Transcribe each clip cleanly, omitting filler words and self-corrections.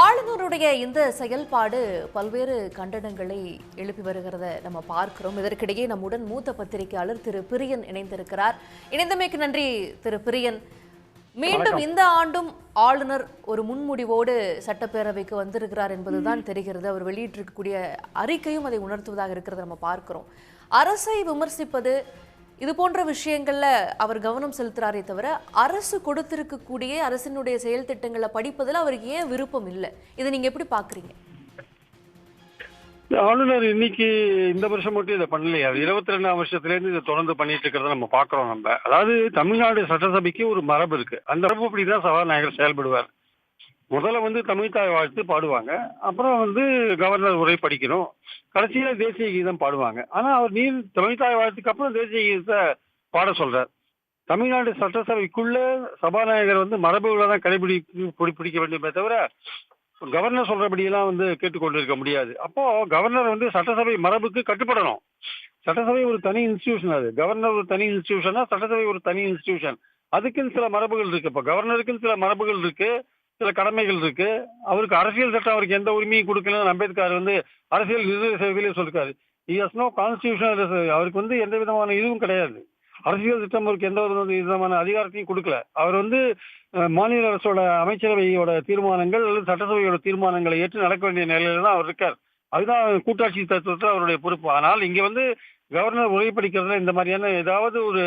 ஆளுநருடைய இந்த செயல்பாடு பல்வேறு கண்டனங்களை எழுப்பி வருகிறத நம்ம பார்க்கிறோம். இதற்கிடையே நம்முடன் மூத்த பத்திரிகையாளர் திரு பிரியன் இணைந்திருக்கிறார். இணைந்தமைக்கு நன்றி திரு பிரியன். மீண்டும் இந்த ஆண்டும் ஆளுநர் ஒரு முன்முடிவோடு சட்டப்பேரவைக்கு வந்திருக்கிறார் என்பதுதான் தெரிகிறது. அவர் வெளியிட்டிருக்கக்கூடிய அறிக்கையும் அதை உணர்த்துவதாக இருக்கிறத நம்ம பார்க்கிறோம். அரசை விமர்சிப்பது இது போன்ற விஷயங்கள்ல அவர் கவனம் செலுத்துறாரே தவிர அரசு கொடுத்திருக்கக்கூடிய அரசினுடைய செயல் திட்டங்களை படிப்பதில் அவருக்கு ஏன் விருப்பம் இல்லை? இதை நீங்க எப்படி பாக்குறீங்க? ஆளுநர் இன்னைக்கு இந்த வருஷம் மட்டும் இதை பண்ணலையா? 22ஆம் வருஷத்துல இருந்து இதை தொடர்ந்து பண்ணிட்டு இருக்கிறத நம்ம பாக்குறோம். அதாவது தமிழ்நாடு சட்டசபைக்கு ஒரு மரபு இருக்கு. அந்த மரபு அப்படிதான் சபாநாயகர் செயல்படுவார். முதல்ல தமிழ்தாய் வாழ்த்து பாடுவாங்க, அப்புறம் கவர்னர் உரை படிக்கணும், கடைசியில தேசிய கீதம் பாடுவாங்க. ஆனா அவர் தமிழ்தாய் வாழ்த்துக்கு அப்புறம் தேசிய கீதத்தை பாட சொல்றார். தமிழ்நாடு சட்டசபைக்குள்ள சபாநாயகர் மரபுகளை தான் கடைபிடிக்க வேண்டுமே தவிர கவர்னர் சொல்றபடியெல்லாம் கேட்டுக்கொண்டிருக்க முடியாது. அப்போ கவர்னர் சட்டசபை மரபுக்கு கட்டுப்படணும். சட்டசபை ஒரு தனி இன்ஸ்டிடியூஷன், அது கவர்னர் ஒரு தனி இன்ஸ்டிடியூஷனா, சட்டசபை ஒரு தனி இன்ஸ்டிடியூஷன். அதுக்குன்னு சில மரபுகள் இருக்கு. இப்போ கவர்னருக்குன்னு சில மரபுகள் இருக்கு, சில கடமைகள் இருக்கு. அவருக்கு அரசியல் சட்டம் அவருக்கு எந்த உரிமையும் கொடுக்கலன்னு அம்பேத்கர் அரசியல் நிர்ணய சேவையிலே சொல்லிருக்காரு. No constitution. அவருக்கு எந்த விதமான இதுவும் கிடையாது. அரசியல் திட்டம் அவருக்கு எந்த ஒரு விதமான அதிகாரத்தையும் கொடுக்கல. அவர் மாநில அரசோட அமைச்சரவையோட தீர்மானங்கள் அல்லது சட்டசபையோட தீர்மானங்களை ஏற்று நடக்க வேண்டிய நிலையில தான் அவர் இருக்கார். அதுதான் கூட்டாட்சி தத்துவத்தில் அவருடைய பொறுப்பு. ஆனால் இங்க கவர்னர் உரை படிக்கிறதுல இந்த மாதிரியான ஏதாவது ஒரு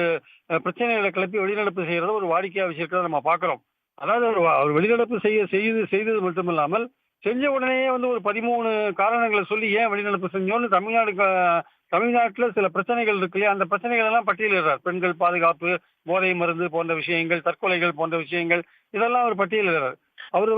பிரச்சனைகளை கிளப்பி வெளிநடப்பு செய்யறத ஒரு வாடிக்கையா வச்சிருக்கிறத நம்ம பாக்குறோம். அதாவது அவர் வெளிநடப்பு செய்தது மட்டுமில்லாமல் செஞ்ச உடனேயே ஒரு 13 காரணங்களை சொல்லி ஏன் வெளிநடப்பு செஞ்சோன்னு தமிழ்நாட்டுல சில பிரச்சனைகள் இருக்கு இல்லையா, அந்த பிரச்சனைகள் எல்லாம் பட்டியலிடுறார். பெண்கள் பாதுகாப்பு, போதை மருந்து போன்ற விஷயங்கள், தற்கொலைகள் போன்ற விஷயங்கள், இதெல்லாம் அவர் பட்டியலிடுறார். அவர்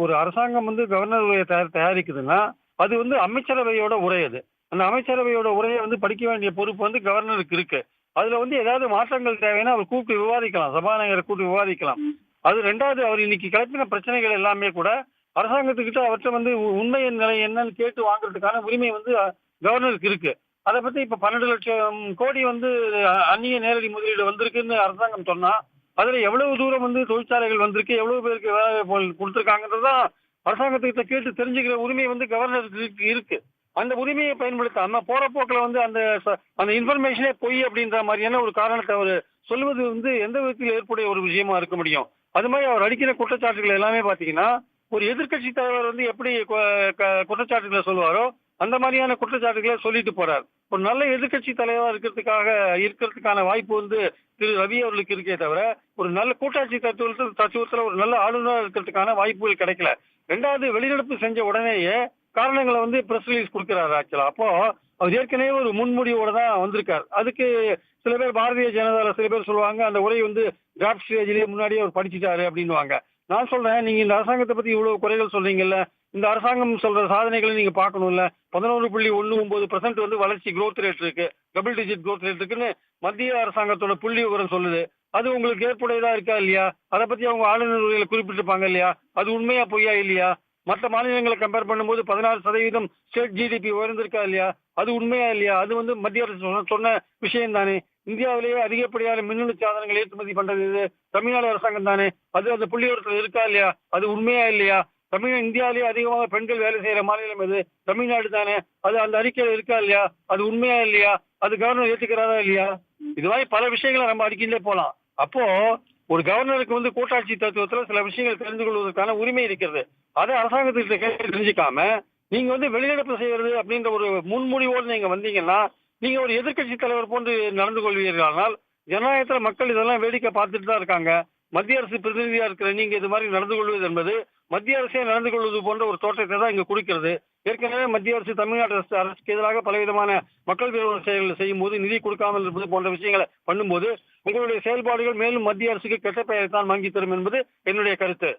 ஒரு அரசாங்கம் கவர்னர் உரையை தயாரிக்குதுன்னா அது அமைச்சரவையோட உரை. அது அந்த அமைச்சரவையோட உரையை படிக்க வேண்டிய பொறுப்பு கவர்னருக்கு இருக்கு. அதுல ஏதாவது மாற்றங்கள் தேவைன்னா அவர் கூப்பிட்டு விவாதிக்கலாம், சபாநாயகரை கூப்பிட்டு விவாதிக்கலாம். அது ரெண்டாவது, அவர் இன்னைக்கு கிளப்பின பிரச்சனைகள் எல்லாமே கூட அரசாங்கத்துக்கிட்ட அவர்கிட்ட உண்மையின் நிலை என்னன்னு கேட்டு வாங்குறதுக்கான உரிமை கவர்னருக்கு இருக்கு. அதை பத்தி இப்ப 12 லட்சம் கோடி அந்நிய நேரடி முதலீடு வந்திருக்குன்னு அரசாங்கம் சொன்னா அதுல எவ்வளவு தூரம் தொழிற்சாலைகள் வந்திருக்கு, எவ்வளவு பேருக்கு வேலை கொடுத்துருக்காங்கன்றதுதான் அரசாங்கத்துக்கிட்ட கேட்டு தெரிஞ்சுக்கிற உரிமை கவர்னருக்கு இருக்கு. அந்த உரிமையை பயன்படுத்தாம போற போக்குல அந்த இன்ஃபர்மேஷனே பொய் அப்படின்ற மாதிரியான ஒரு காரணத்தை அவர் சொல்வது எந்த விதத்தில் ஏற்புடைய ஒரு விஷயமா இருக்க முடியும்? அது மாதிரி அவர் அடிக்கிற குற்றச்சாட்டுகள் எல்லாமே பாத்தீங்கன்னா ஒரு எதிர்கட்சி தலைவர் எப்படி குற்றச்சாட்டுகளை சொல்லுவாரோ அந்த மாதிரியான குற்றச்சாட்டுகளை சொல்லிட்டு போறார். ஒரு நல்ல எதிர்கட்சி தலைவரா இருக்கிறதுக்கான வாய்ப்பு திரு ரவி அவர்களுக்கு இருக்கே தவிர ஒரு நல்ல கூட்டாட்சி தத்துவத்துல ஒரு நல்ல ஆளுநர் இருக்கிறதுக்கான வாய்ப்புகள் கிடைக்கல. ரெண்டாவது, வெளிநடப்பு செஞ்ச உடனேயே காரணங்களை பிரஸ் ரிலீஸ் கொடுக்கிறாரு. ஆக்சுவலா அப்போ அவர் ஏற்கனவே ஒரு முன்முடிவோட தான் வந்திருக்கார். அதுக்கு சில பேர் பாரதிய ஜனதால சில பேர் சொல்லுவாங்க அந்த உரை டிராப்ட் ஸ்டேஜ்லயே முன்னாடியே அவர் படிச்சுட்டாரு அப்படின்னுவாங்க. நான் சொல்றேன், நீங்க இந்த அரசாங்கத்தை பத்தி இவ்வளவு குறைகள் சொல்றீங்கல்ல, இந்த அரசாங்கம் சொல்ற சாதனைகளை நீங்க பார்க்கணும்ல. 11.19% வளர்ச்சி growth ரேட் இருக்கு, டபுள் டிஜிட் growth ரேட் இருக்குன்னு மத்திய அரசாங்கத்தோட புள்ளி விவரம் சொல்லுது. அது உங்களுக்கு ஏற்புடையதா இருக்கா இல்லையா? அதை பத்தி அவங்க ஆளுநர் உரையில குறிப்பிட்டிருப்பாங்க இல்லையா? அது உண்மையா பொய்யா இல்லையா? மற்ற மாநிலங்களை கம்பேர் பண்ணும்போது 16% ஸ்டேட் ஜிடிபி உயர்ந்திருக்கா இல்லையா? அது உண்மையா இல்லையா? அது மத்திய அரசு சொன்ன விஷயம் தானே. இந்தியாவிலேயே அதிகப்படியான மின்னணு சாதனங்கள் ஏற்றுமதி பண்றது தமிழ்நாடு அரசாங்கம் தானே. அது அந்த புள்ளிவிவரத்தில் இருக்கா இல்லையா? அது உண்மையா இல்லையா? இந்தியாவிலேயே அதிகமாக பெண்கள் வேலை செய்யற மாநிலம் எது? தமிழ்நாடு தானே. அது அந்த அறிக்கையில இருக்கா இல்லையா? அது உண்மையா இல்லையா? அது கவர்னர் ஏற்றுக்கிறாரா இல்லையா? இது மாதிரி பல விஷயங்களை நம்ம அடிக்கின்றே போலாம். அப்போ ஒரு கவர்னருக்கு கூட்டாட்சி தத்துவத்துல சில விஷயங்கள் தெரிந்து கொள்வதற்கான உரிமை இருக்கிறது. அதை அரசாங்கத்துக்கிட்ட கேட்டு தெரிஞ்சுக்காம நீங்க வெளிநடப்பு செய்யறது அப்படின்ற ஒரு முன்முடிவோடு நீங்க வந்தீங்கன்னா நீங்க ஒரு எதிர்கட்சி தலைவர் போன்று நடந்து கொள்வீர்களானால் ஜனநாயகத்துல மக்கள் இதெல்லாம் வேடிக்கை பார்த்துட்டு தான் இருக்காங்க. மத்திய அரசு பிரதிநிதியா இருக்கிற நீங்க இது மாதிரி நடந்து கொள்வது என்பது மத்திய அரசே நடந்து கொள்வது போன்ற ஒரு தோற்றத்தை தான் இங்க கொடுக்கிறது. ஏற்கனவே மத்திய அரசு தமிழ்நாடு அரசுக்கு எதிராக பலவிதமான மக்கள் விரோத செயல்களை செய்யும் போது நிதி கொடுக்காமல் இருப்பது போன்ற விஷயங்களை பண்ணும்போது உங்களுடைய செயல்பாடுகள் மேலும் மத்திய அரசுக்கு கெட்ட பெயரை தான் வாங்கி தரும் என்பது என்னுடைய கருத்து.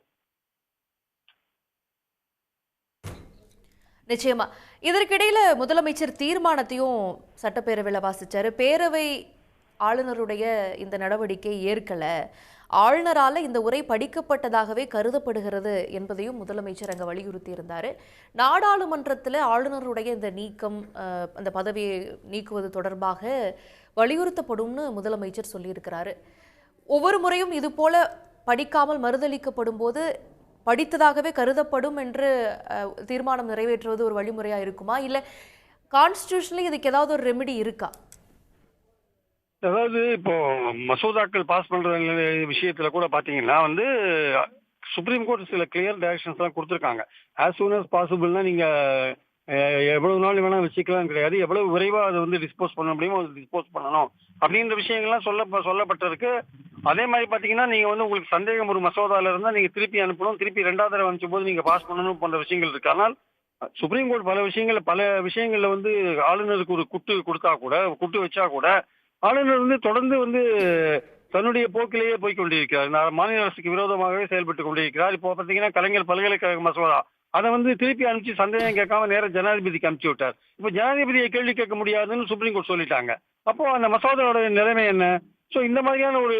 நிச்சயமா. இதற்கிடையில முதலமைச்சர் தீர்மானத்தையும் சட்டப்பேரவையில் வாசிச்சாரு. பேரவை ஆளுநருடைய இந்த நடவடிக்கை ஏற்கல, ஆளுநரால இந்த உரை படிக்கப்பட்டதாகவே கருதப்படுகிறது என்பதையும் முதலமைச்சர் அங்க வலியுறுத்தி இருந்தாரு. நாடாளுமன்றத்தில் ஆளுநருடைய இந்த நீக்கம், அந்த பதவியை நீக்குவது தொடர்பாக வலியுறுத்தப்படும்னு முதலமைச்சர் சொல்லியிருக்கிறாரு. ஒவ்வொரு முறையும் இது போல படிக்காமல் மறுதளிக்கப்படும் போது படித்ததாகவே கருதப்படும் என்று தீர்மானம் நிறைவேற்றுவது ஒரு வழிமுறையா இருக்குமா, இல்ல கான்ஸ்டிடியூஷன்ல இதுக்கு ஏதாவது ஒரு ரெமெடி இருக்கா? அதாவது இப்போ மசோதாக்கள் பாஸ் பண்ற விஷயத்துல கூட பாத்தீங்கன்னா வந்து சுப்ரீம் கோர்ட் சில கிளியர் டைரக்ஷன்ஸ் எல்லாம் கொடுத்துருக்காங்க. ஆஸ் சூன் as பாசிபிள்னா நீங்க எவ்வளவு நாள் வேணா வச்சுக்கலாம் கிடையாது, எவ்வளவு விரைவா அதை வந்து டிஸ்போஸ் பண்ண முடியுமோ அதை டிஸ்போஸ் பண்ணணும் அப்படின்ற விஷயங்கள்லாம் சொல்லப்பட்டிருக்கு. அதே மாதிரி பாத்தீங்கன்னா நீங்க வந்து உங்களுக்கு சந்தேகம் ஒரு மசோதால இருந்தா நீங்க திருப்பி அனுப்பணும், திருப்பி ரெண்டாவது தடவை அனுப்பும் போது நீங்க பாஸ் பண்ணணும் போன்ற விஷயங்கள் இருக்கு. ஆனால் சுப்ரீம் கோர்ட் பல விஷயங்கள்ல வந்து ஆளுநருக்கு ஒரு குட்டு வச்சா கூட ஆளுநர் வந்து தொடர்ந்து வந்து தன்னுடைய போக்கிலேயே போய் கொண்டிருக்கிறார். மாநில அரசுக்கு விரோதமாகவே செயல்பட்டு கொண்டிருக்கிறார். இப்போ பாத்தீங்கன்னா கலைஞர் பல்கலைக்கழக மசோதா அதை வந்து திருப்பி அனுப்பிச்சு சந்தேகம் கேட்காம நேர ஜனாதிபதிக்கு அனுப்பிச்சு விட்டார். இப்போ ஜனாதிபதியை கேள்வி கேட்க முடியாதுன்னு சுப்ரீம் கோர்ட் சொல்லிட்டாங்க. அப்போ அந்த மசோதாவோட நிலைமை என்ன? ஸோ இந்த மாதிரியான ஒரு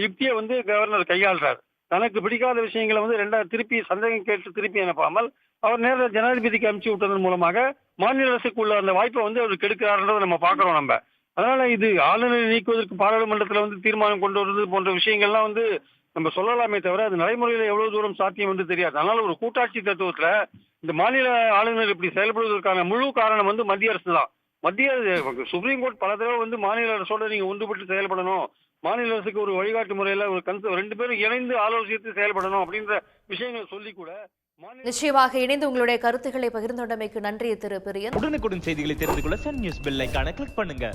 யுக்தியை வந்து கவர்னர் கையாளுறார். தனக்கு பிடிக்காத விஷயங்களை வந்து திருப்பி சந்தேகம் கேட்டு திருப்பி அனுப்பாமல் அவர் நேர ஜனாதிபதிக்கு அனுப்பிச்சு விட்டதன் மூலமாக மாநில அரசுக்குள்ள அந்த வாய்ப்பை வந்து அவர் கெடுக்கிறாருன்றதை நம்ம பார்க்கிறோம் நம்ம. அதனால இது ஆளுநரை நீக்குவதற்கு பாராளுமன்றத்தில் வந்து தீர்மானம் கொண்டு வருவது போன்ற விஷயங்கள்லாம் வந்து நம்ம சொல்லலாமே தவிர அது நடைமுறையில எவ்வளவு தூரம் சாத்தியம் வந்து தெரியாது. அதனால ஒரு கூட்டாட்சி தத்துவத்துல இந்த மாநில ஆளுநர் இப்படி செயல்படுவதற்கான முழு காரணம் வந்து மத்திய அரசு தான். சுப்ரீம் கோர்ட் பல தடவை வந்து மாநில அரசோட நீங்க ஒன்றுபட்டு செயல்படணும், மாநில அரசுக்கு ஒரு வழிகாட்டு முறையில ஒரு ரெண்டு பேரும் இணைந்து ஆலோசித்து செயல்படணும் அப்படின்ற விஷயங்கள் சொல்லி கூட நிச்சயமாக இணைந்து உங்களுடைய கருத்துக்களை பகிர்ந்து கொண்டமைக்கு நன்றி திரு பிரியன். உடனுக்குடன் செய்திகளை தெரிந்து கொள்ள சன் நியூஸ் பெல் ஐகானை கிளிக் பண்ணுங்க.